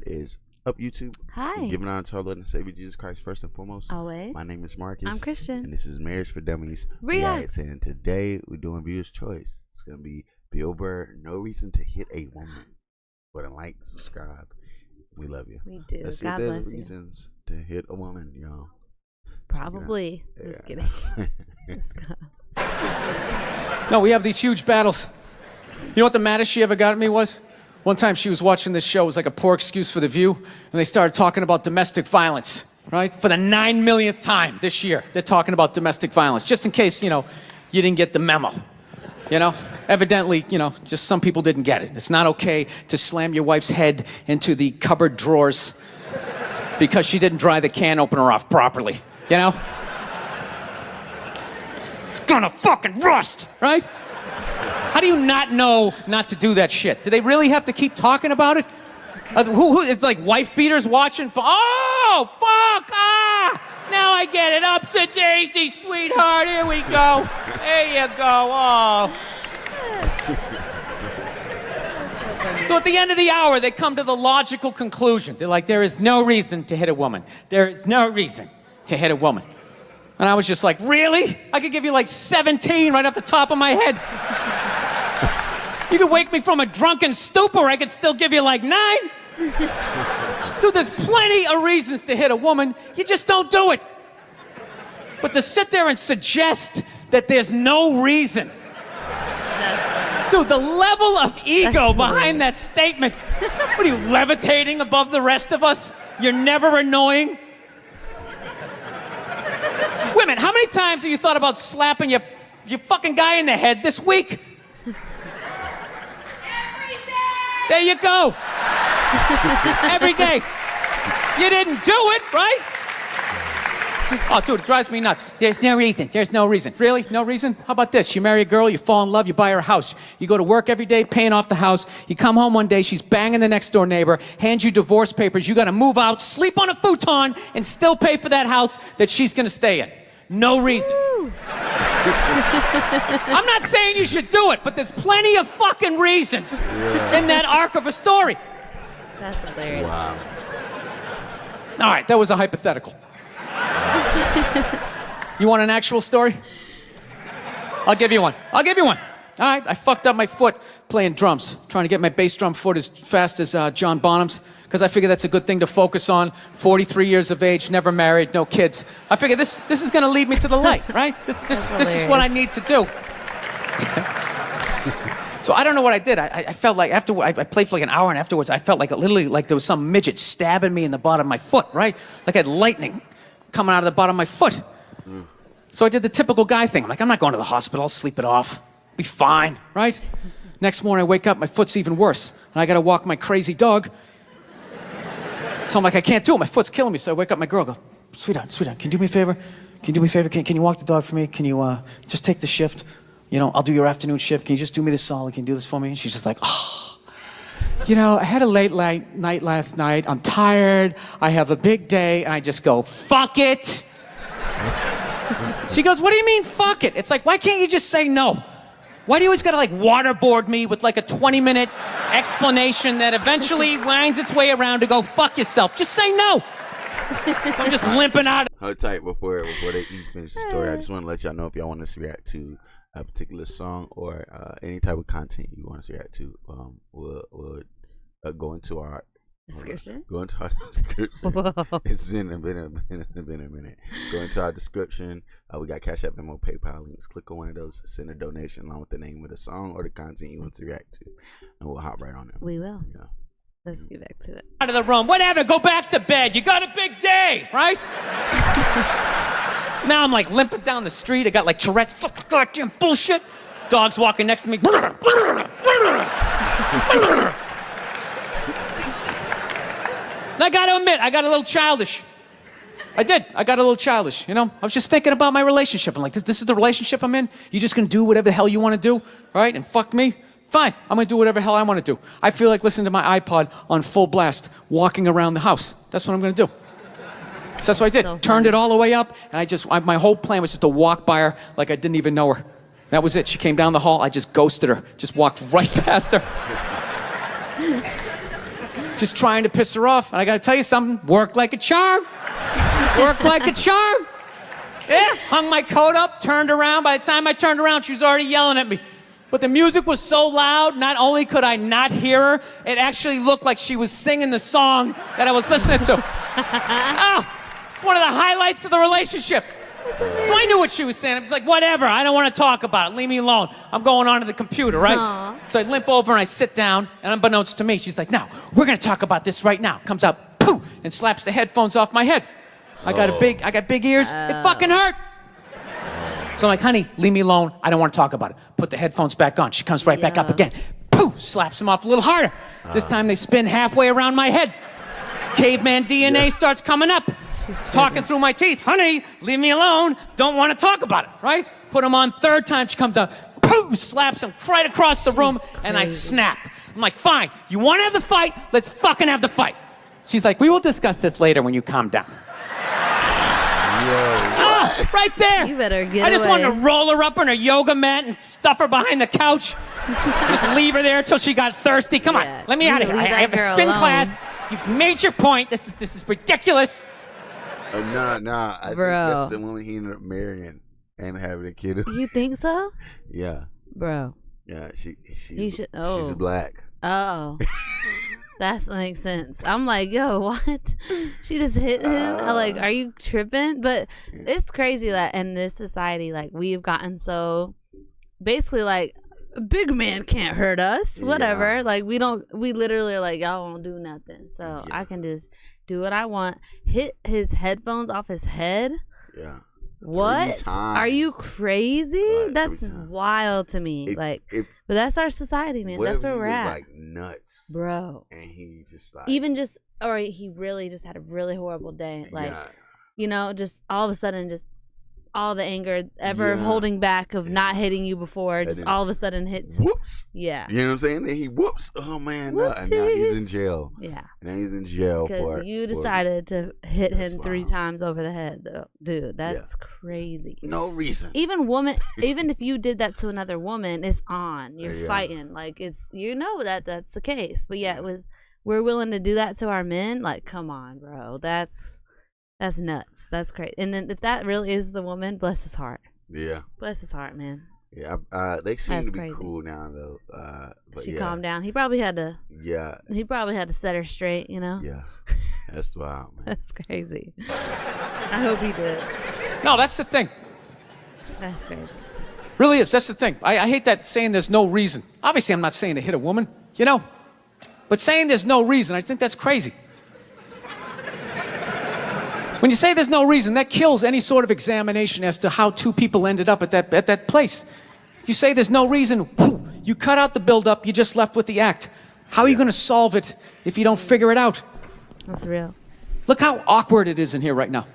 is up, YouTube? Hi. Giving honor to our Lord and Savior Jesus Christ first and foremost. Always. My name is Marcus. I'm Christian. And this is Marriage for Dummies Reacts. And today we're doing Viewer's Choice. It's going to be Bill Burr, No Reason to Hit a Woman. But like, subscribe. We love you. We do. Let's see God if there's bless you. reasons to hit a woman, y'all. Probably. Yeah. Just kidding. Let's go. No, we have these huge battles. You know what the maddest she ever got at me was? One time she was watching this show. It was like a poor excuse for The View. And they started talking about domestic violence, right? For the 9 millionth time this year, they're talking about domestic violence. Just in case, you didn't get the memo. Evidently, just some people didn't get it. It's not okay to slam your wife's head into the cupboard drawers because she didn't dry the can opener off properly, It's gonna fucking rust, right? How do you not know not to do that shit? Do they really have to keep talking about it? It's like wife beaters watching. Oh, fuck! Now I get it. Upset daisy, sweetheart. Here we go. There you go. Oh. So at the end of the hour, they come to the logical conclusion. They're like, there is no reason to hit a woman. There is no reason to hit a woman. And I was just like, really? I could give you like 17 right off the top of my head. You could wake me from a drunken stupor, I could still give you like 9. Dude, there's plenty of reasons to hit a woman. You just don't do it. But to sit there and suggest that there's no reason. Dude, the level of ego behind that statement. What are you, levitating above the rest of us? You're never annoying? Women, how many times have you thought about slapping your fucking guy in the head this week? Every day! There you go. Every day. You didn't do it, right? Oh, dude, it drives me nuts. There's no reason. There's no reason. Really? No reason? How about this? You marry a girl, you fall in love, you buy her a house. You go to work every day, paying off the house. You come home one day, she's banging the next door neighbor, hands you divorce papers. You got to move out, sleep on a futon, and still pay for that house that she's going to stay in. No reason. I'm not saying you should do it, but there's plenty of fucking reasons in that arc of a story. That's hilarious. Wow. All right, that was a hypothetical. You want an actual story? I'll give you one. All right, I fucked up my foot playing drums, trying to get my bass drum foot as fast as John Bonham's, because I figure that's a good thing to focus on. 43 years of age, never married, no kids. I figure this is going to lead me to the light, right? This is what I need to do. So I don't know what I did. I felt like after I played for like an hour, and afterwards I felt like literally like there was some midget stabbing me in the bottom of my foot, right? Like I had lightning coming out of the bottom of my foot. So I did the typical guy thing. I'm like, I'm not going to the hospital. I'll sleep it off. Be fine, right? Next morning I wake up, my foot's even worse. And I got to walk my crazy dog. So I'm like, I can't do it. My foot's killing me. So I wake up my girl, go, sweetheart, can you do me a favor? Can you walk the dog for me? Can you just take the shift? I'll do your afternoon shift. Can you just do me this solid? Can you do this for me? And she's just like, oh. I had a late night last night. I'm tired. I have a big day. And I just go, fuck it. She goes, what do you mean, fuck it? It's like, why can't you just say no? Why do you always gotta waterboard me with a 20-minute explanation that eventually winds its way around to go, fuck yourself? Just say no. So I'm just limping out. Hold tight before they even finish the story. I just want to let y'all know if y'all want us to react to a particular song or any type of content you want us to react to. We'll go into our Description? Go into our description. It's been a minute. Go into our description. We got Cash App, Venmo, PayPal links. Click on one of those, send a donation along with the name of the song or the content you want to react to, and we'll hop right on it. We will. Yeah. Let's get back to it. Out of the room. Whatever. Go back to bed. You got a big day, right? So now I'm limping down the street. I got Tourette's. Fucking goddamn bullshit. Dog's walking next to me. And I got to admit, I got a little childish. I did. I got a little childish, I was just thinking about my relationship. I'm like, this is the relationship I'm in? You just gonna do whatever the hell you want to do, right? And fuck me? Fine. I'm gonna do whatever the hell I want to do. I feel like listening to my iPod on full blast, walking around the house. That's what I'm gonna do. So that's what I did. So turned it all the way up, and my whole plan was just to walk by her like I didn't even know her. That was it. She came down the hall. I just ghosted her. Just walked right past her. just trying to piss her off. And I gotta tell you something, worked like a charm. Worked like a charm. Yeah, hung my coat up, turned around. By the time I turned around, she was already yelling at me. But the music was so loud, not only could I not hear her, it actually looked like she was singing the song that I was listening to. Oh, it's one of the highlights of the relationship. So I knew what she was saying. I was like, whatever, I don't want to talk about it. Leave me alone. I'm going onto the computer, right? Aww. So I limp over and I sit down, and unbeknownst to me, she's like, now, we're going to talk about this right now. Comes out, poof, and slaps the headphones off my head. I got big ears. It fucking hurt. So I'm like, honey, leave me alone. I don't want to talk about it. Put the headphones back on. She comes right back up again. Poof, slaps them off a little harder. This time they spin halfway around my head. Caveman DNA starts coming up. She's talking through my teeth. Honey, leave me alone. Don't want to talk about it, right? Put them on. Third time she comes up. Poof, slaps him right across the room, and I snap. I'm like, fine. You want to have the fight? Let's fucking have the fight. She's like, we will discuss this later when you calm down. Right there. You better get I just away. wanted to roll her up on her yoga mat and stuff her behind the couch. Just leave her there until she got thirsty. Come on, let me out of here. I have a spin class. You've made your point. This is ridiculous. Nah. I think that's the woman he ended up marrying and having a kid with. You think so? Yeah. Bro. Yeah, She's black. Oh. That makes sense. I'm like, yo, what? She just hit him? I'm like, are you tripping? But it's crazy that in this society, like, we've gotten so basically like a big man can't hurt us. Whatever. Like we literally are like, y'all won't do nothing. So I can just do what I want. Hit his headphones off his head. Yeah. What? Are you crazy? That's wild to me. But that's our society, man. That's where we're at. Like nuts, bro. And he just like or he really just had a really horrible day. Like, just all of a sudden, just all the anger ever holding back of not hitting you before, just all of a sudden hits. Whoops. Yeah. You know what I'm saying? Then he whoops. Oh man, no. And now he's in jail. Yeah. Now he's in jail because you decided to hit him 3 times over the head, though. Dude, that's crazy. No reason. Even if you did that to another woman, it's on. You're fighting. Like it's that's the case. But we're willing to do that to our men. Like, come on, bro. That's nuts. That's crazy. And then if that really is the woman, bless his heart. Yeah. Bless his heart, man. Yeah. They seem to be cool now, though. But she calmed down. He probably had to. Yeah. He probably had to set her straight. Yeah. That's wild, man. That's crazy. I hope he did. No, that's the thing. That's crazy. Really is. That's the thing. I hate that saying there's no reason. Obviously, I'm not saying to hit a woman, but saying there's no reason, I think that's crazy. When you say there's no reason, that kills any sort of examination as to how 2 people ended up at that place. If you say there's no reason, you cut out the build-up, you're just left with the act. How are you going to solve it if you don't figure it out? That's real. Look how awkward it is in here right now.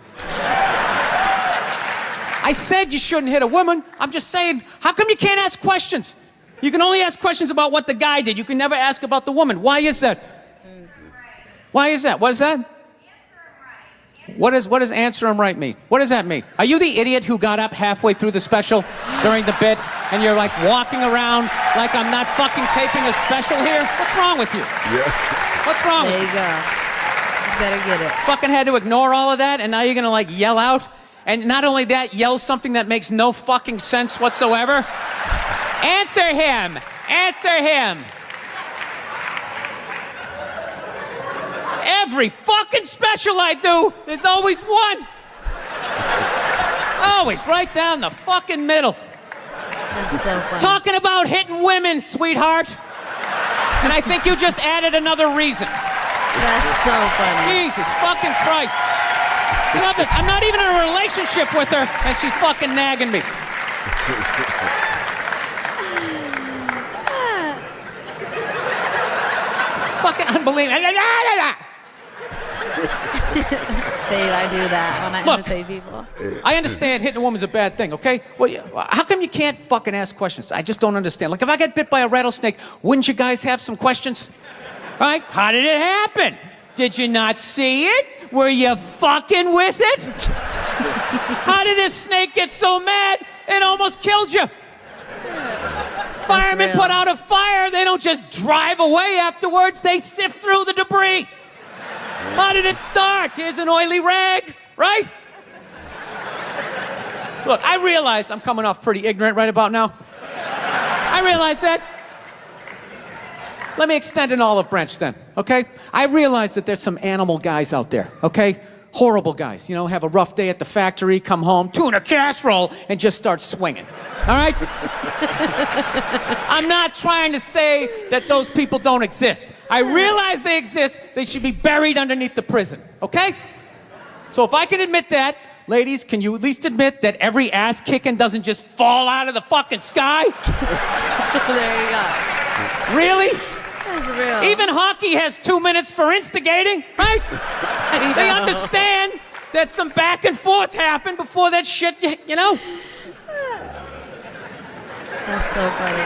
I said you shouldn't hit a woman. I'm just saying, how come you can't ask questions? You can only ask questions about what the guy did. You can never ask about the woman. Why is that? Why is that? What is that? What does answer him right mean? What does that mean? Are you the idiot who got up halfway through the special during the bit and you're like walking around like I'm not fucking taping a special here? What's wrong with you? Yeah. What's wrong with you? There you go. You better get it. Fucking had to ignore all of that and now you're gonna like yell out? And not only that, yell something that makes no fucking sense whatsoever? Answer him! Answer him! Every fucking special I do, there's always one. Always right down the fucking middle. That's so funny. Talking about hitting women, sweetheart. And I think you just added another reason. That's so funny. Jesus fucking Christ. I love this. I'm not even in a relationship with her, and she's fucking nagging me. Fucking unbelievable. Babe, I do that when I imitate people. I understand hitting a woman's a bad thing, okay? Well, how come you can't fucking ask questions? I just don't understand. Like, if I get bit by a rattlesnake, wouldn't you guys have some questions? Right? How did it happen? Did you not see it? Were you fucking with it? How did this snake get so mad it almost killed you? firemen put out a fire, they don't just drive away afterwards. They sift through the debris. How did it start? Here's an oily rag, right? Look, I realize I'm coming off pretty ignorant right about now. I realize that. Let me extend an olive branch then, okay? I realize that there's some animal guys out there, okay? Horrible guys, you know, have a rough day at the factory, come home, tuna casserole, and just start swinging, all right? I'm not trying to say that those people don't exist. I realize they exist. They should be buried underneath the prison, okay? So if I can admit that, ladies, can you at least admit that every ass kicking doesn't just fall out of the fucking sky? There you go. Really? That's real. Even hockey has 2 minutes for instigating, right? They understand that some back and forth happened before that shit, you know? That's so funny.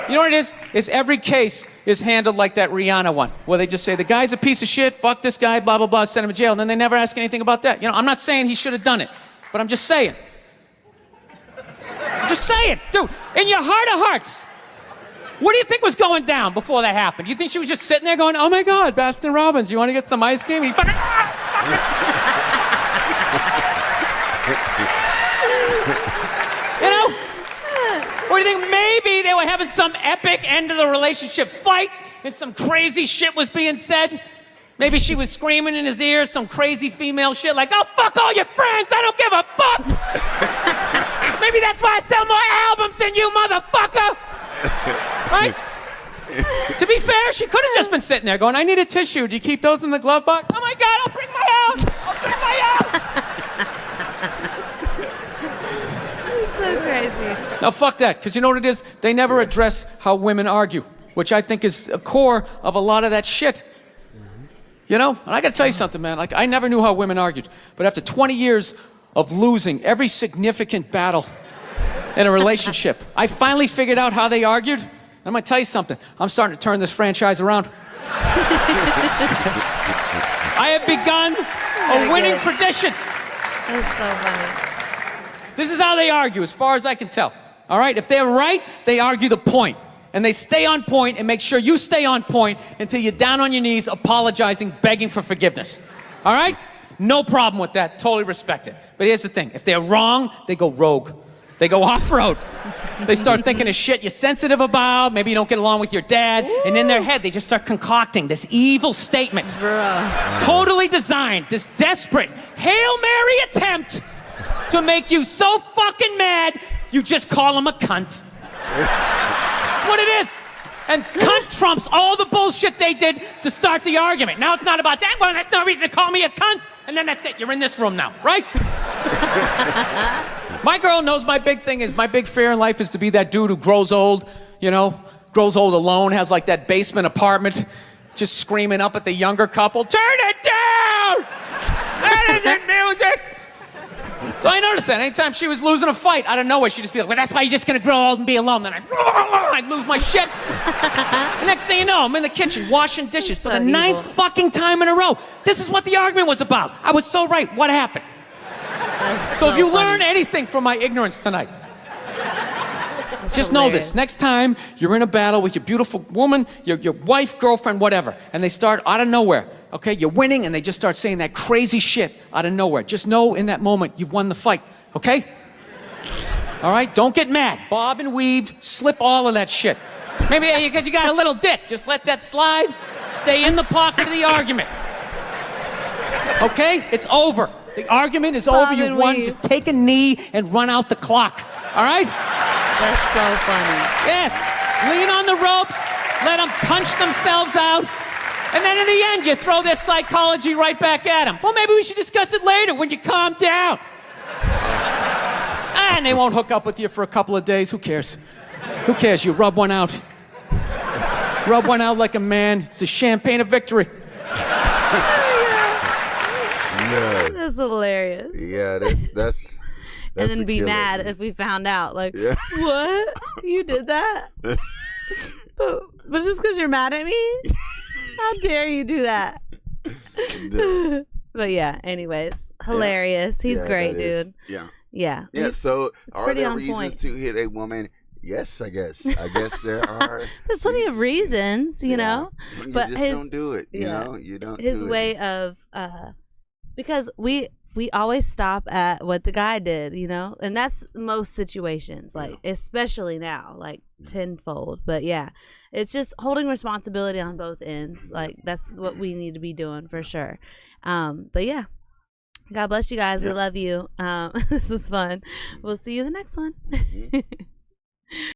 You know what it is? Is every case is handled like that Rihanna one, where they just say, the guy's a piece of shit, fuck this guy, blah, blah, blah, send him to jail, and then they never ask anything about that. You know, I'm not saying he should have done it, but I'm just saying. I'm just saying, dude, in your heart of hearts, what do you think was going down before that happened? You think she was just sitting there going, oh my God, Baskin Robbins, you want to get some ice cream? And he fucking... You know? Or do you think maybe they were having some epic end of the relationship fight and some crazy shit was being said? Maybe she was screaming in his ear some crazy female shit like, oh, fuck all your friends, I don't give a fuck! Maybe that's why I sell more albums than you, motherfucker! Right? To be fair, she could have just been sitting there going, I need a tissue. Do you keep those in the glove box? Oh my God, I'll bring my out! I'll bring my out! It's so crazy. Now, fuck that, because you know what it is? They never address how women argue, which I think is a core of a lot of that shit. You know? And I gotta tell you something, man. Like, I never knew how women argued, but after 20 years of losing every significant battle in a relationship, I finally figured out how they argued. I'm gonna tell you something. I'm starting to turn this franchise around. I have begun a winning tradition. That's so funny. This is how they argue, as far as I can tell. All right? If they're right, they argue the point. And they stay on point and make sure you stay on point until you're down on your knees, apologizing, begging for forgiveness. All right? No problem with that. Totally respect it. But here's the thing. If they're wrong, they go rogue. They go off-road. They start thinking of shit you're sensitive about. Maybe you don't get along with your dad. Woo! And in their head, they just start concocting this evil statement. Bruh. Totally designed, this desperate Hail Mary attempt to make you so fucking mad, you just call them a cunt. That's what it is. And cunt trumps all the bullshit they did to start the argument. Now it's not about that. Well, that's no reason to call me a cunt. And then that's it. You're in this room now, right? My girl knows my big thing is, my big fear in life is to be that dude who grows old, you know, grows old alone, has like that basement apartment, just screaming up at the younger couple, turn it down! That isn't music! So I noticed that anytime she was losing a fight, out of nowhere, she'd just be like, well, that's why you're just gonna grow old and be alone. Then I'd lose my shit. The next thing you know, I'm in the kitchen washing dishes for the 9th fucking time in a row. This is what the argument was about. I was so right. What happened? So if you learn anything from my ignorance tonight, just know this. Next time you're in a battle with your beautiful woman, your wife, girlfriend, whatever, and they start out of nowhere, okay? You're winning and they just start saying that crazy shit out of nowhere. Just know in that moment you've won the fight, okay? All right? Don't get mad. Bob and weave, slip all of that shit. Maybe because you got a little dick. Just let that slide. Stay in the pocket of the argument. Okay? It's over. The argument is over. You've won. Just take a knee and run out the clock. All right? That's so funny. Yes. Lean on the ropes. Let them punch themselves out. And then in the end, you throw their psychology right back at them. Well, maybe we should discuss it later when you calm down. And they won't hook up with you for a couple of days. Who cares? Who cares? You rub one out. Rub one out like a man. It's the champagne of victory. Yeah. That's hilarious. Yeah, that's and then be mad if we found out. Like, yeah. What? You did that? but just because you're mad at me? How dare you do that? But yeah, anyways, hilarious. He's great, dude. Yeah. Yeah. Yeah, so it's are there on reasons point. to hit a woman Yes, I guess. I guess there are. There's plenty of reasons, you Yeah. know. You But just his don't do it. You yeah, know, you don't. his do way it. of because we always stop at what the guy did, you know, and that's most situations, like especially now, like tenfold. But yeah, it's just holding responsibility on both ends. Like that's what we need to be doing for sure. But yeah. God bless you guys. We love you. This is fun. We'll see you in the next one.